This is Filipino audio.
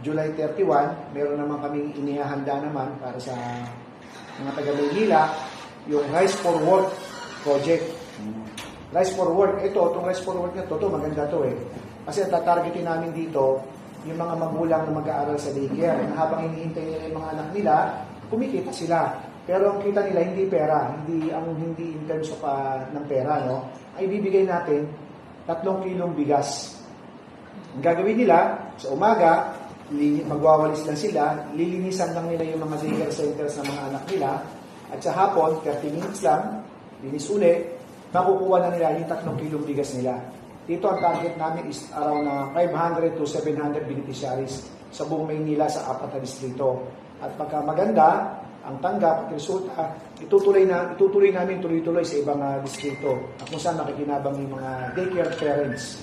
July 31, meron naman kaming inihahanda naman para sa mga taga-Maynila, yung Rice for Work project. Rice for Work, itong Rice for Work na to, maganda to eh. Kasi tatargetin namin dito, yung mga magulang na mag-aaral sa daycare. Habang hinihintay nila yung mga anak nila, kumikita sila. Pero ang kita nila, hindi pera, hindi in terms of ng pera, no? Ay bibigay natin 3 kilong bigas. Ang gagawin nila, sa umaga, magwawalis lang sila, lilinisan lang nila yung mga daycare centers ng mga anak nila, at sa hapon, 30 minutes lang, linis uli, makukuha na nila yung 3 kilong bigas nila. Dito ang target namin is around 500 to 700 beneficiaries sa buong Maynila sa 4 na distrito. At pagka maganda, ang tanggap at resulta, itutuloy namin tuloy-tuloy sa ibang distrito at kung saan makikinabang yung mga daycare parents.